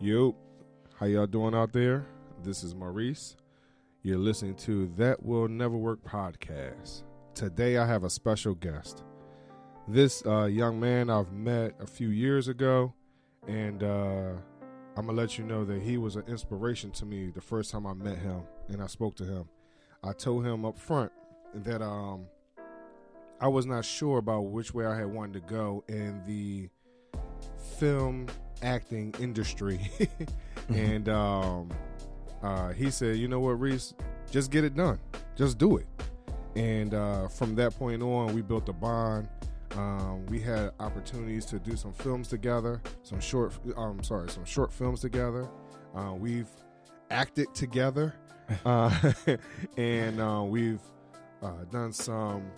Yo, how y'all doing out there? This is Maurice. You're listening to That Will Never Work podcast. Today I have a special guest. This young man I've met a few years ago, and I'm going to let you know that he was an inspiration to me the first time I met him and I spoke to him. I told him up front that I was not sure about which way I had wanted to go in the film acting industry. And he said, you know what, Reese, just get it done. Just do it. And from that point on, we built a bond. We had opportunities to do some films together, some short films together. We've acted together, and we've done some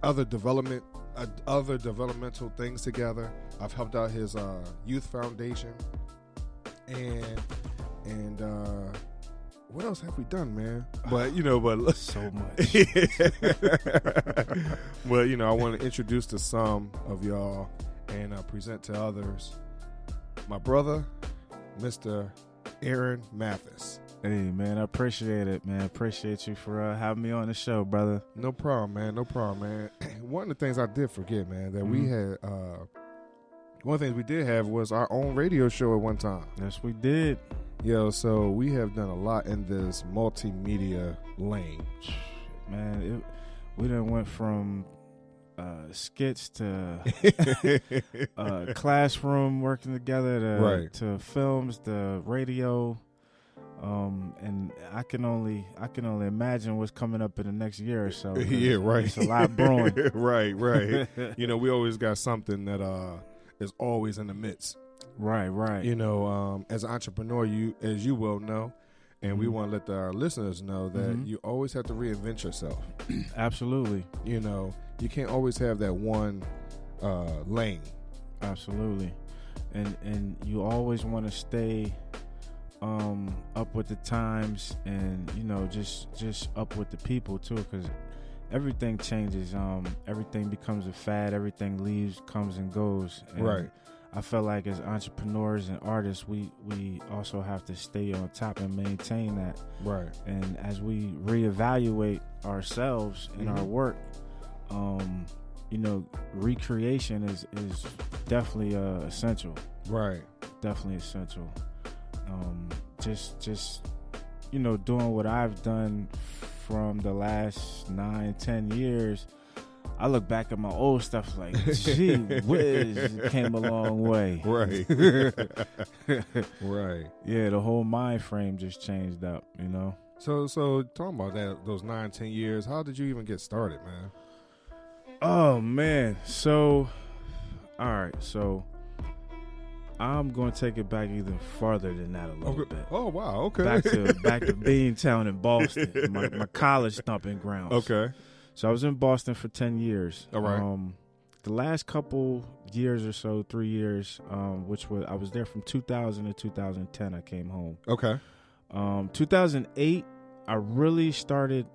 other developmental things together. I've helped out his youth foundation, and what else have we done, man? But So much. Well, I want to introduce to some of y'all and present to others my brother, Mr. Aaron Mathis. Hey, man, I appreciate it, man. Appreciate you for having me on the show, brother. No problem, man. One of the things I did forget, man, that we had, one of the things we did have was our own radio show at one time. Yes, we did. So we have done a lot in this multimedia lane. Man, we done went from skits to classroom working together to films, to radio. And I can only imagine what's coming up in the next year or so. Yeah, right. It's a lot brewing. Right. We always got something that is always in the midst. Right. As an entrepreneur, as you well know, and we want to let our listeners know that you always have to reinvent yourself. Absolutely. You can't always have that one lane. Absolutely. And you always want to stay up with the times, and just up with the people too, because everything changes. Everything becomes a fad. Everything leaves, comes and goes. And right. I feel like as entrepreneurs and artists, we also have to stay on top and maintain that. Right. And as we reevaluate ourselves in our work, recreation is definitely essential. Right. Definitely essential. Doing what I've done from the last 9-10 years, I look back at my old stuff like, gee whiz, it came a long way. Right. Right. Yeah, the whole mind frame just changed up, So talking about that, those 9-10 years, how did you even get started, man? Oh, man. So, all right. So, I'm going to take it back even farther than that a little bit. Oh, wow. Okay. Back to Beantown in Boston, my college stomping grounds. Okay. So I was in Boston for 10 years. All right. The last couple years or so, 3 years, I was there from 2000 to 2010. I came home. Okay. 2008, I really started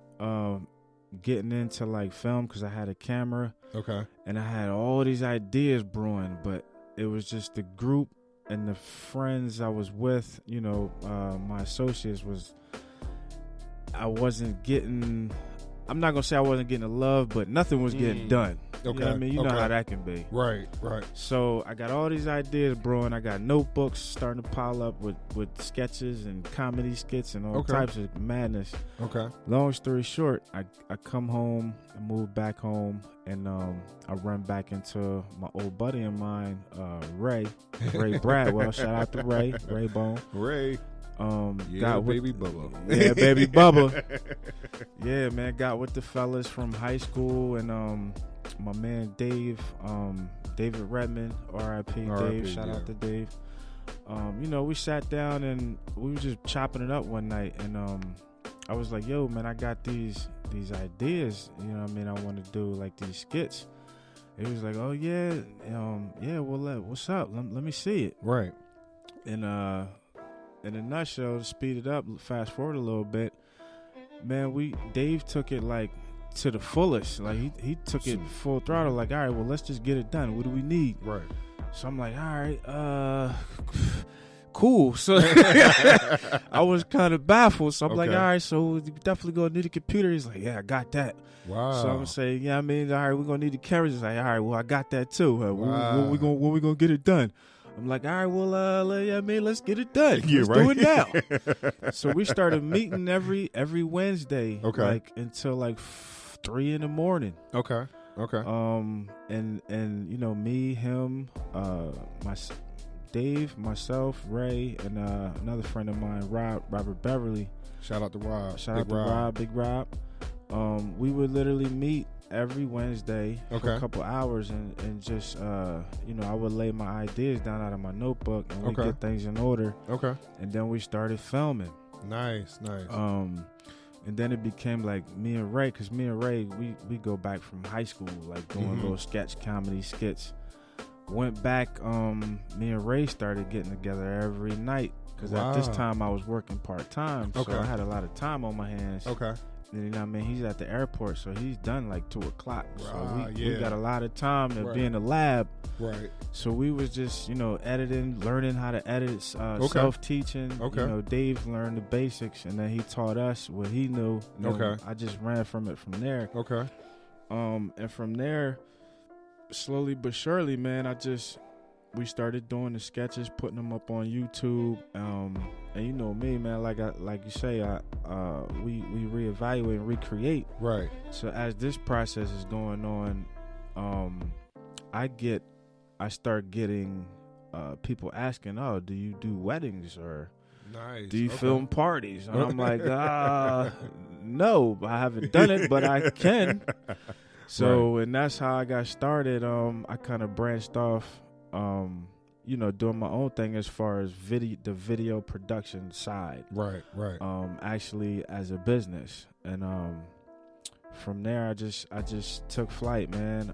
getting into like film because I had a camera. Okay. And I had all these ideas brewing, but it was just the group and the friends I was with, my associates I'm not going to say I wasn't getting the love, but nothing was getting done. Okay. You know what I mean? You know how that can be. Right. So I got all these ideas brewing. I got notebooks starting to pile up with sketches and comedy skits and all types of madness. Okay. Long story short, I come home, I move back home, and I run back into my old buddy of mine, Ray Bradwell. Shout out to Ray Bone. Ray. Baby Bubba. Yeah, baby Bubba. Yeah, man, got with the fellas from high school, and my man Dave, David Redmond, R.I.P. Dave. Shout out to Dave. We sat down and we were just chopping it up one night, and I was like, yo, man, I got these ideas, I want to do like these skits. He was like, oh yeah, well, what's up? Let me see it. Right. And in a nutshell, to speed it up, fast forward a little bit, man, Dave took it like to the fullest. Like he took it full throttle. Like, all right, well, let's just get it done. What do we need? Right. So I'm like, all right, cool. So I was kind of baffled. So I'm like, all right, so you definitely gonna need a computer. He's like, yeah, I got that. Wow. So I'm saying, yeah, I mean, all right, we're gonna need the cameras. He's like, all right, well, I got that too. When we gonna get it done? I'm like, all right, well, yeah, man, let's get it done. Yeah, let's do it now. So we started meeting every Wednesday, like until like 3 a.m. Okay. And you know, me, him, Dave, myself, Ray, and another friend of mine, Robert Beverly. Shout out to Rob. Big Rob. We would literally meet every Wednesday for a couple hours and just you know, I would lay my ideas down out of my notebook and we get things in order. And then we started filming. Nice. And then it became like me and Ray, because me and Ray, we go back from high school, like doing little sketch comedy skits. Went back, me and Ray started getting together every night, because at this time I was working part-time, so I had a lot of time on my hands. You know what I mean? He's at the airport, so he's done like 2 o'clock. So we got a lot of time to be in the lab. So we was just, you know, editing, learning how to edit, self-teaching. You know, Dave learned the basics, and then he taught us what he knew. I just ran from it from there. And from there, slowly but surely, man, we started doing the sketches, putting them up on YouTube. And you know me, man, like you say, we reevaluate and recreate. So as this process is going on, I start getting people asking, oh, do you do weddings or do you film parties? And I'm like, no, I haven't done it, but I can. So and that's how I got started. I kind of branched off, you know, doing my own thing as far as the video production side. Actually as a business. And from there I just took flight, man.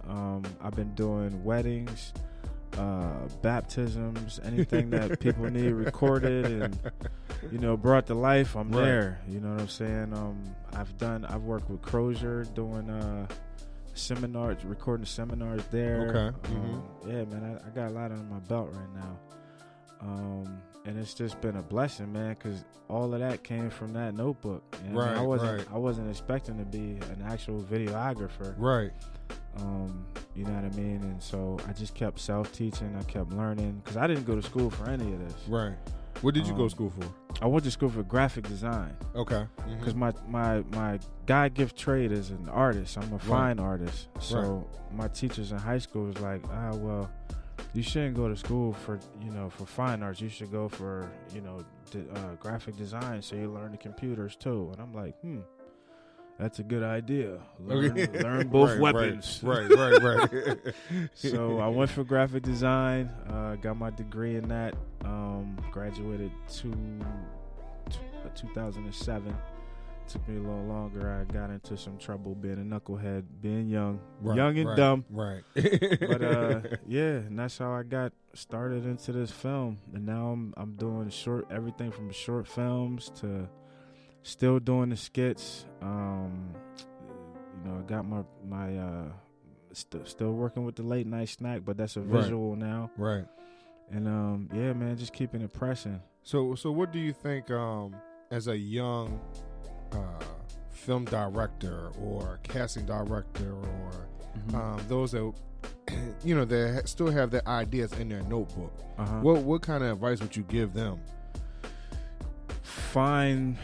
I've been doing weddings, baptisms, anything that people need recorded and, you know, brought to life. I'm there. You know what I'm saying? I've worked with Crozier doing seminars, recording seminars there. Yeah, man, I got a lot on my belt right now. And it's just been a blessing, man, because all of that came from that notebook. You know? I wasn't expecting to be an actual videographer. You know what I mean? And so I just kept self-teaching. I kept learning, because I didn't go to school for any of this. What did you go to school for? I went to school for graphic design. Because my God gift trade is an artist. I'm a fine artist. So my teachers in high school was like, well, you shouldn't go to school for, you know, for fine arts. You should go for, you know, graphic design, so you learn the computers too. And I'm like, that's a good idea. Learn both weapons. So I went for graphic design, got my degree in that, graduated 2007. Took me a little longer. I got into some trouble being a knucklehead, being young and dumb. But yeah, and that's how I got started into this film. And now I'm doing everything from short films to still doing the skits. You know, I got my still working with the late night snack, but that's a visual now. And yeah, man, just keeping it pressing. So what do you think as a young film director or casting director or those that, you know, they still have their ideas in their notebook? What kind of advice would you give them? Find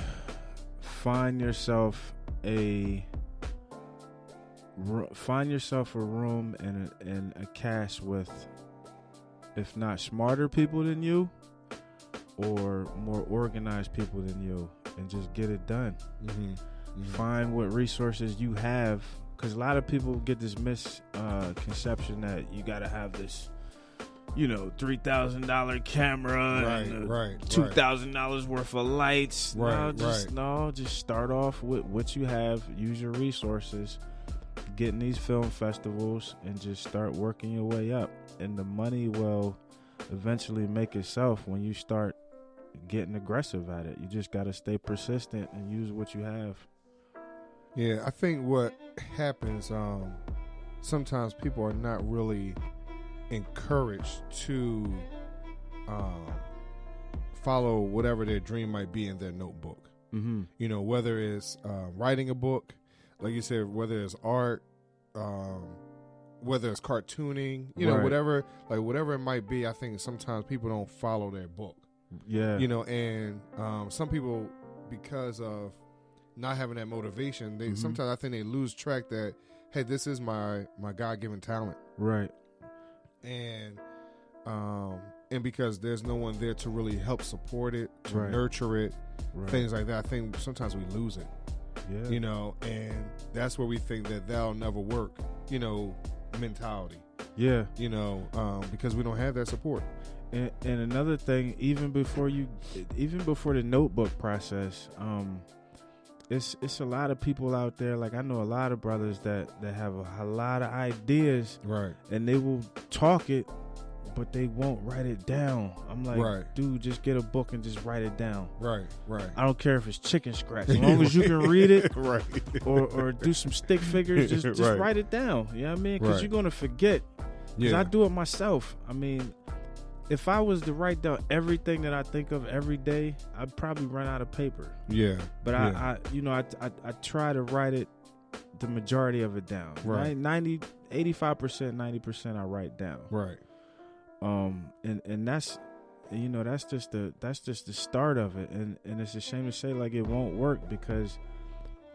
yourself a room and a cast with, if not smarter people than you, or more organized people than you, and just get it done. Find what resources you have, because a lot of people get this misconception that you got to have this, you know, $3,000 camera and $2,000 worth of lights. Just start off with what you have. Use your resources. Get in these film festivals and just start working your way up. And the money will eventually make itself when you start getting aggressive at it. You just got to stay persistent and use what you have. Yeah, I think what happens, sometimes people are not really encouraged to follow whatever their dream might be in their notebook. Mm-hmm. You know, whether it's writing a book, like you said, whether it's art, whether it's cartooning, you know, whatever it might be. I think sometimes people don't follow their book. Yeah. You know, and some people, because of not having that motivation, they sometimes I think they lose track that, hey, this is my God-given talent. Right. And because there's no one there to really help support it, to nurture it, things like that, I think sometimes we lose it. Yeah. You know, and that's where we think that that'll never work, you know, mentality. Yeah. You know, because we don't have that support. And another thing, even before the notebook process, it's a lot of people out there. Like, I know a lot of brothers that have a lot of ideas, right? And they will talk it, but they won't write it down. I'm like, dude, just get a book and just write it down. Right. I don't care if it's chicken scratch, as long as you can read it, right? Or do some stick figures, just write it down. You know what I mean? Because you're gonna forget. Because I do it myself. I mean, if I was to write down everything that I think of every day, I'd probably run out of paper. Yeah. But I try to write it, the majority of it down. Right. 85%, 90% I write down. Right. And that's, you know, that's just the start of it. And it's a shame to say, like, it won't work because,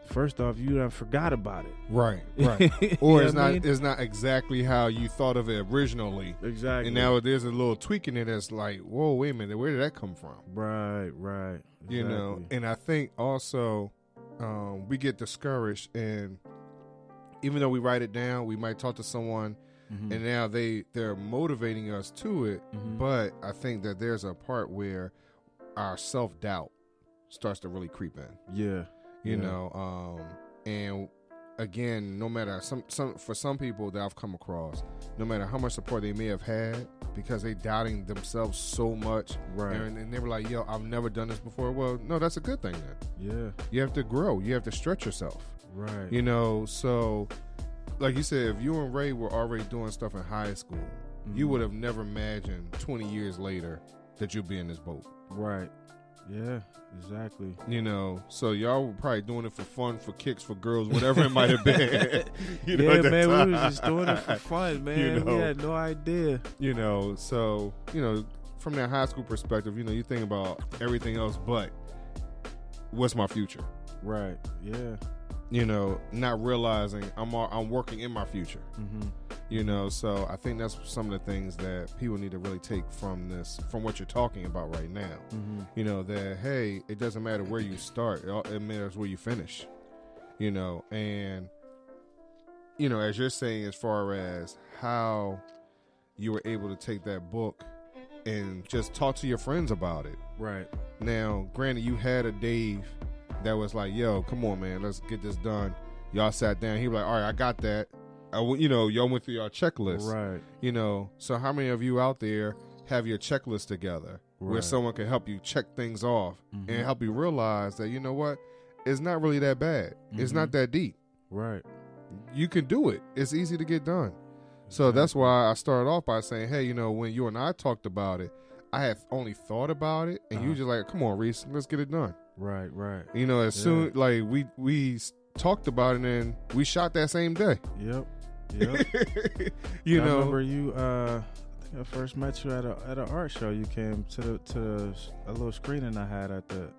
first off, you done forgot about it. Right. Or it's not exactly how you thought of it originally. Exactly. And now there's a little tweak in it that's like, whoa, wait a minute, where did that come from? Right. Exactly. You know, and I think also we get discouraged, and even though we write it down, we might talk to someone, and now they're motivating us to it, but I think that there's a part where our self-doubt starts to really creep in. Yeah. You know, and again, no matter for some people that I've come across, no matter how much support they may have had, because they doubting themselves so much, and they were like, yo, I've never done this before. Well, no, that's a good thing then. Yeah. You have to grow. You have to stretch yourself. Right. You know, so like you said, if you and Ray were already doing stuff in high school, you would have never imagined 20 years later that you'd be in this boat. Right. Yeah, exactly. You know, so y'all were probably doing it for fun, for kicks, for girls, whatever it might have been. You know, yeah, man, we were just doing it for fun, man. You know, we had no idea. You know, so, you know, from that high school perspective, you know, you think about everything else but what's my future? Right, yeah. You know, not realizing I'm working in my future. You know, so I think that's some of the things that people need to really take from what you're talking about right now. You know, that, hey, it doesn't matter where you start. It matters where you finish. You know, and, you know, as you're saying, as far as how you were able to take that book and just talk to your friends about it. Right. Now, granted, you had a Dave that was like, yo, come on, man, let's get this done. Y'all sat down. He was like, all right, I got that. You know, y'all went through your checklist. Right. You know, so how many of you out there have your checklist together where someone can help you check things off and help you realize that, you know what, it's not really that bad. It's not that deep. Right. You can do it. It's easy to get done. So that's why I started off by saying, hey, you know, when you and I talked about it, I had only thought about it, and you just like, come on, Reese, let's get it done. Right. You know, as soon, like, we talked about it, and we shot that same day. Yep. You know, I remember you. I think I first met you at an art show. You came to a little screening I had at the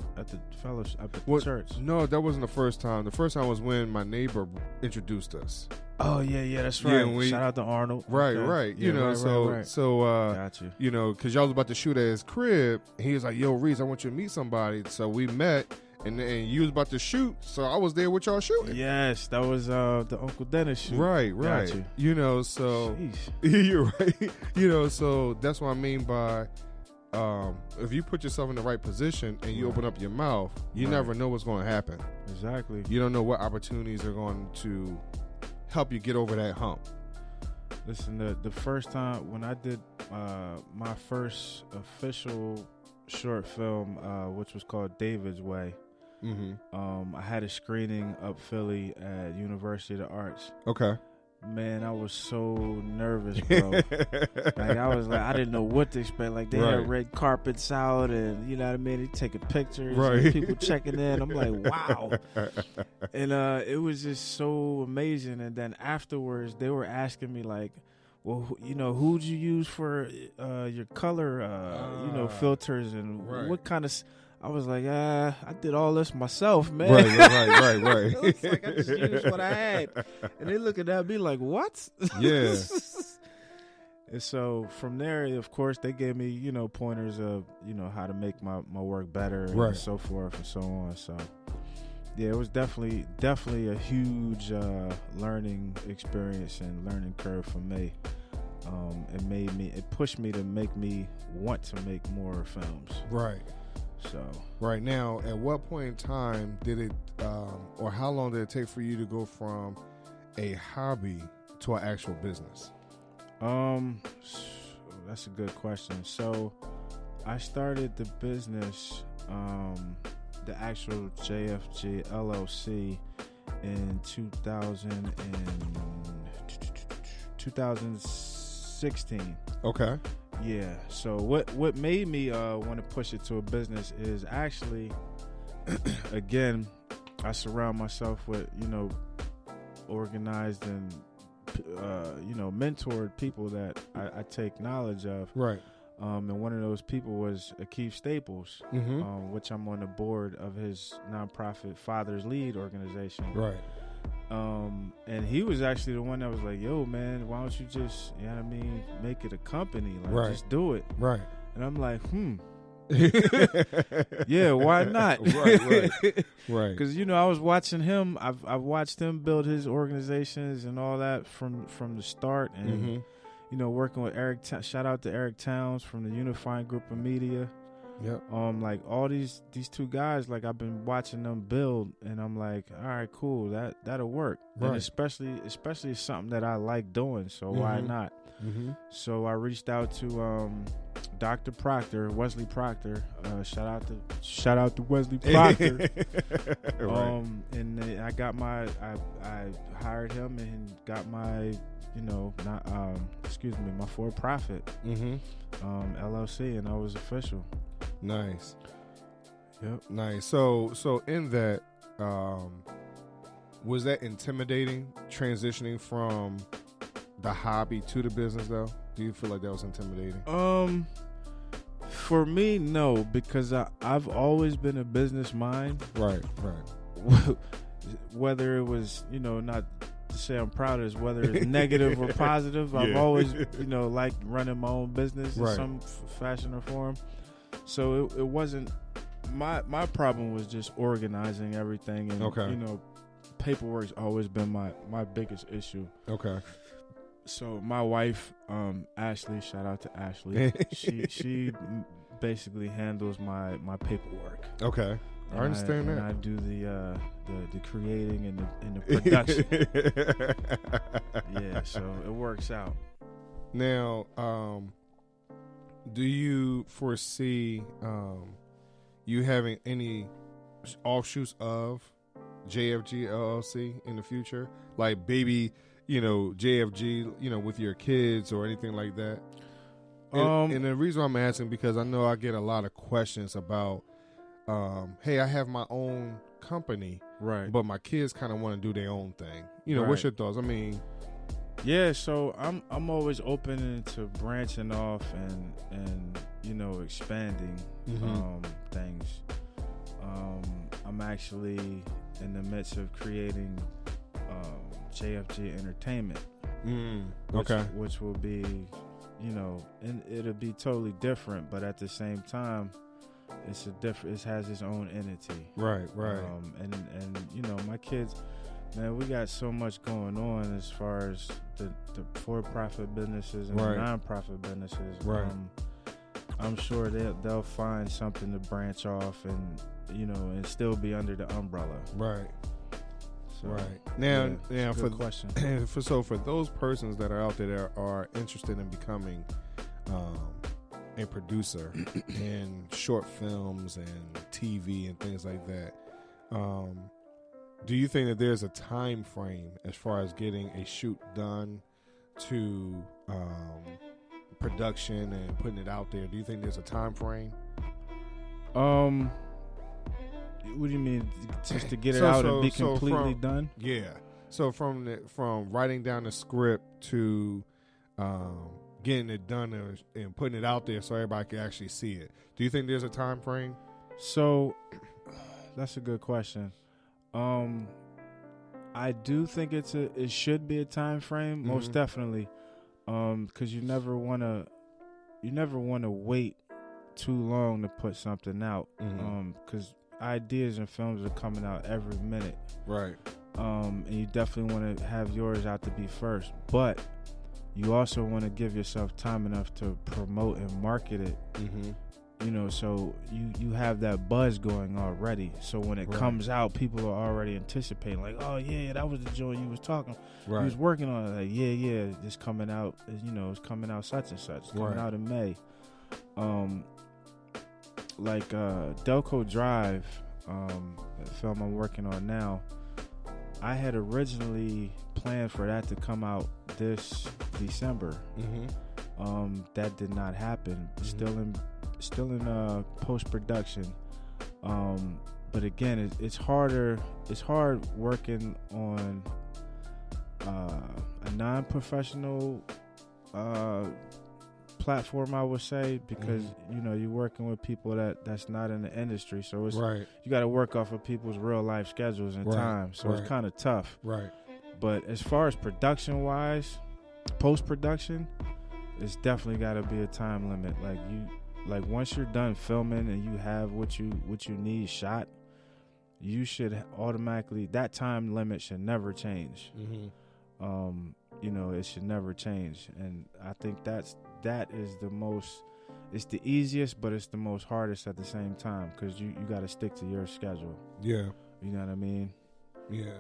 fellowship at the church. No, that wasn't the first time. The first time was when my neighbor introduced us. Oh yeah, that's right. Yeah, shout out to Arnold. Right. Yeah, You know, right. Got you. You know, because y'all was about to shoot at his crib, and he was like, "Yo, Reese, I want you to meet somebody." So we met. And you was about to shoot, so I was there with y'all shooting. Yes, that was the Uncle Dennis shoot. Right. Got you. You know, so you're right. You know, so that's what I mean by if you put yourself in the right position and you open up your mouth, you never know what's going to happen. Exactly. You don't know what opportunities are going to help you get over that hump. Listen, the first time when I did my first official short film, which was called David's Way. I had a screening up Philly at University of the Arts. Okay. Man, I was so nervous, bro. Like I didn't know what to expect. Like they had red carpets out, and you know what I mean. They taking pictures, and people checking in. I'm like, wow. And it was just so amazing. And then afterwards, they were asking me like, well, you know, who'd you use for your color, filters, and what kind of? I was like, I did all this myself, man. Right. It was like I just used what I had. And they looking at me like, what? Yeah. And so from there, of course, they gave me, you know, pointers of, you know, how to make my work better and so forth and so on. So, yeah, it was definitely a huge learning experience and learning curve for me. It pushed me to make me want to make more films. Right. So right now, at what point in time did it, or how long did it take for you to go from a hobby to an actual business? That's a good question. So I started the business, the actual JFG LLC in 2016. Okay. Yeah. So what made me want to push it to a business is actually, again, I surround myself with, you know, organized and, mentored people that I take knowledge of. Right. And one of those people was Akeem Staples, which I'm on the board of his nonprofit Father's Lead organization. Right. And he was actually the one that was like, yo, man, why don't you just, you know what I mean, make it a company? Like, just do it. Right. And I'm like, yeah, why not? Right. Because, you know, I was watching him. I've watched him build his organizations and all that from the start. And, you know, working with Eric, shout out to Eric Towns from the Unifying Group of Media. Yep. Like all these two guys, like I've been watching them build, and I'm like, all right, cool, that'll work. Right. And especially something that I like doing, so why not? So I reached out to Dr. Proctor, Wesley Proctor. Shout out to Wesley Proctor. And I got I hired him and got my, you know, my for-profit LLC, and I was official. Nice. Yep. Nice. So in that, was that intimidating transitioning from the hobby to the business though? Do you feel like that was intimidating? For me, no, because I've always been a business mind. Right. Whether it was, you know, not to say I'm proud of this, whether it's negative or positive, I've always, you know, liked running my own business in some fashion or form. So it wasn't my problem was just organizing everything, and you know, paperwork's always been my biggest issue. Okay. So my wife, Ashley, shout out to Ashley. she basically handles my paperwork. Okay. I understand that. And I do the creating and the production. Yeah, so it works out. Now, do you foresee you having any offshoots of JFG LLC in the future? Like baby, you know, JFG, you know, with your kids or anything like that? And the reason I'm asking, because I know I get a lot of questions about, hey, I have my own company, right? But my kids kind of want to do their own thing. You know, what's your thoughts? I mean, yeah, so I'm always open to branching off and you know, expanding things. I'm actually in the midst of creating JFG Entertainment. Which will be, you know, and it'll be totally different, but at the same time, it has its own entity. Right. And you know, my kids, man, we got so much going on as far as the for-profit businesses and the non-profit businesses. Right. I'm sure they'll find something to branch off and, you know, and still be under the umbrella. Right. So, now for question. For those persons that are out there that are interested in becoming a producer in short films and TV and things like that, Do you think that there's a time frame as far as getting a shoot done to production and putting it out there? Do you think there's a time frame? What do you mean? Just to get it out and be completely done? Yeah. So from writing down the script to getting it done and putting it out there so everybody can actually see it. Do you think there's a time frame? So that's a good question. I do think it should be a time frame, most definitely, because you never want to wait too long to put something out, because ideas and films are coming out every minute, right? And you definitely want to have yours out to be first, but you also want to give yourself time enough to promote and market it. So you have that buzz going already. So when it comes out, people are already anticipating, like, oh yeah, that was the joint you was talking. He was working on it. Like, yeah, it's coming out. It's coming out such and such. It's coming out in May. Like Delco Drive, the film I'm working on now. I had originally planned for that to come out this December. That did not happen. Still in post-production, but again, it's harder. It's hard working on a non-professional platform, I would say, because you're working with people that's not in the industry, so it's you got to work off of people's real life schedules and time, so it's kind of tough. But as far as production-wise, post-production, it's definitely got to be a time limit. Like once you're done filming and you have what you need shot, you should automatically, that time limit should never change. It should never change, and I think that is the most. It's the easiest, but it's the most hardest at the same time, because you got to stick to your schedule. Yeah, you know what I mean. Yeah,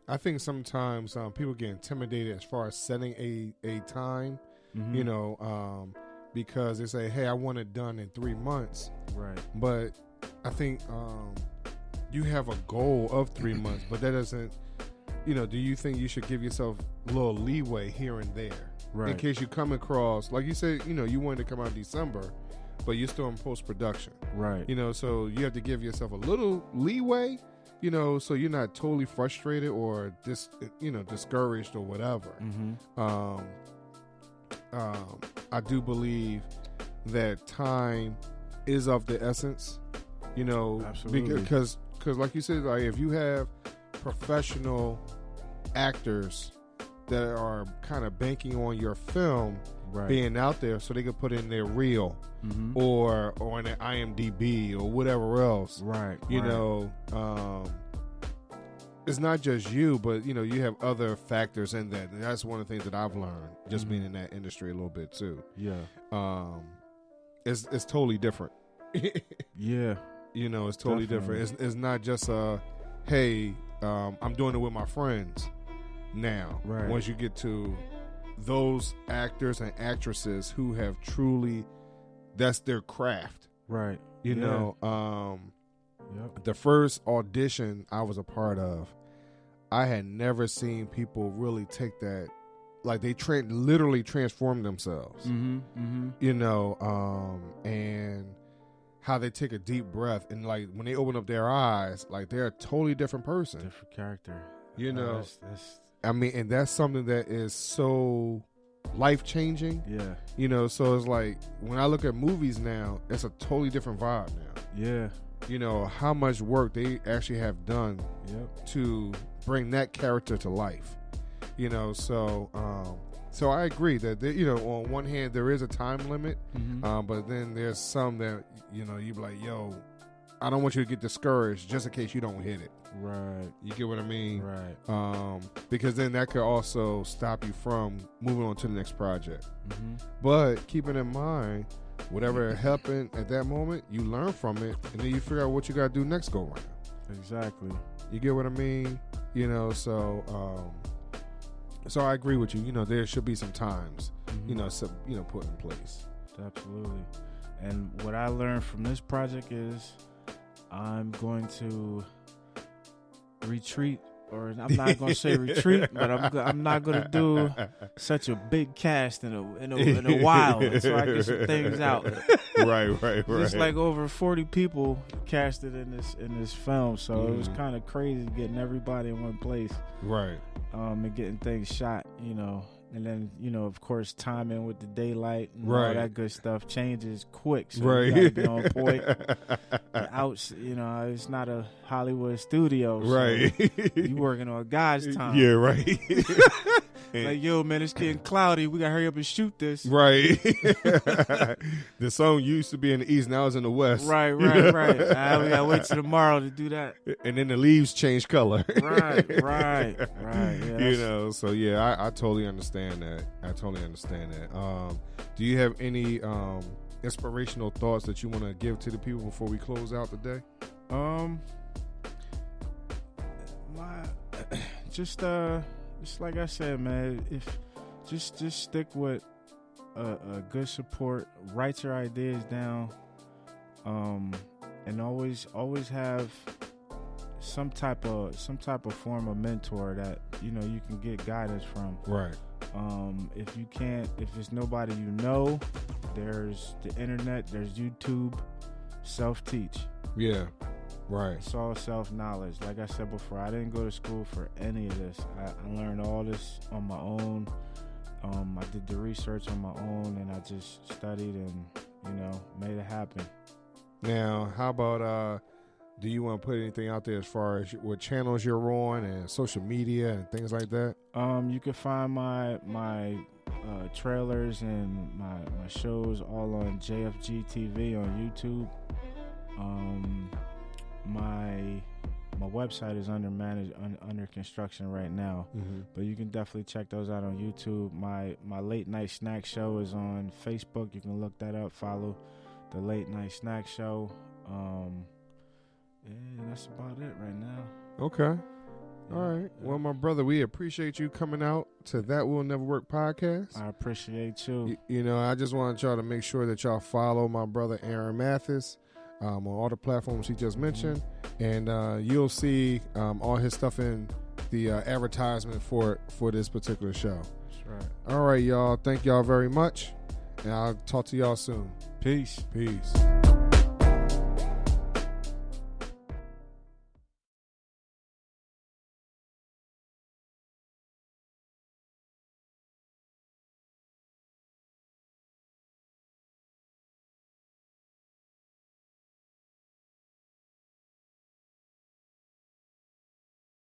I think sometimes people get intimidated as far as setting a time. Because they say, hey, I want it done in 3 months. Right. But I think you have a goal of 3 months, but that doesn't, do you think you should give yourself a little leeway here and there? Right. In case you come across, like you said, you wanted to come out in December, but you're still in post-production. Right. So you have to give yourself a little leeway, so you're not totally frustrated or discouraged or whatever. I do believe that time is of the essence, Absolutely. because like you said, like if you have professional actors that are kind of banking on your film being out there so they could put in their reel or in their IMDb or whatever else, it's not just you, but you have other factors in that. And that's one of the things that I've learned just being in that industry a little bit too. Yeah. It's totally different. Yeah. It's totally different. It's not just hey, I'm doing it with my friends now. Right. Once you get to those actors and actresses who have truly, that's their craft. Right. The first audition I was a part of, I had never seen people really take that, like they literally transform themselves. And how they take a deep breath and like when they open up their eyes, like they're a totally different person, different character. And that's something that is so life changing. Yeah. So it's like when I look at movies now, it's a totally different vibe now. Yeah. How much work they actually have done to bring that character to life. So I agree that on one hand there is a time limit, but then there's some that you be like, yo, I don't want you to get discouraged just in case you don't hit it. Right. You get what I mean? Right. Because then that could also stop you from moving on to the next project. But keeping in mind, whatever happened at that moment, you learn from it, and then you figure out what you got to do next go round. Exactly. You get what I mean? So I agree with you. There should be some times, put in place. Absolutely. And what I learned from this project is I'm going to retreat, or I'm not gonna say retreat, but I'm not gonna do such a big cast in a while until I get some things out. Right. It's like over 40 people casted in this film, so it was kind of crazy getting everybody in one place, right? And getting things shot, and then of course timing with the daylight and right. all that good stuff changes quick, so right. you gotta be on point. It's not a Hollywood studio, so right? You working on God's time, yeah, right. Like, yo, man, it's getting cloudy. We gotta hurry up and shoot this. Right. The song used to be in the east, now it's in the west. Right. We gotta wait till tomorrow to do that. And then the leaves change color. Right. Yeah, so yeah, I totally understand that. Do you have any inspirational thoughts that you want to give to the people before we close out the day? Just like I said, man, if just stick with a good support, write your ideas down, and always have some type of form of mentor that you can get guidance from. Right. If it's nobody there's the internet, there's YouTube, self-teach. Yeah. Right. It's all self-knowledge. Like I said before, I didn't go to school for any of this. I learned all this on my own. I did the research on my own, and I just studied and, made it happen. Now, how about, do you want to put anything out there as far as what channels you're on and social media and things like that? You can find my trailers and my shows all on JFG TV on YouTube. My website is under construction right now, but you can definitely check those out on YouTube. My late night snack show is on Facebook. You can look that up. Follow the late night snack show. That's about it right now. Okay. All right. Well, my brother, we appreciate you coming out to That Will Never Work podcast. I appreciate you. I just want y'all to make sure that y'all follow my brother Aaron Mathis on all the platforms he just mentioned, and you'll see all his stuff in the advertisement for this particular show. That's right. All right, y'all. Thank y'all very much, and I'll talk to y'all soon. Peace. Peace.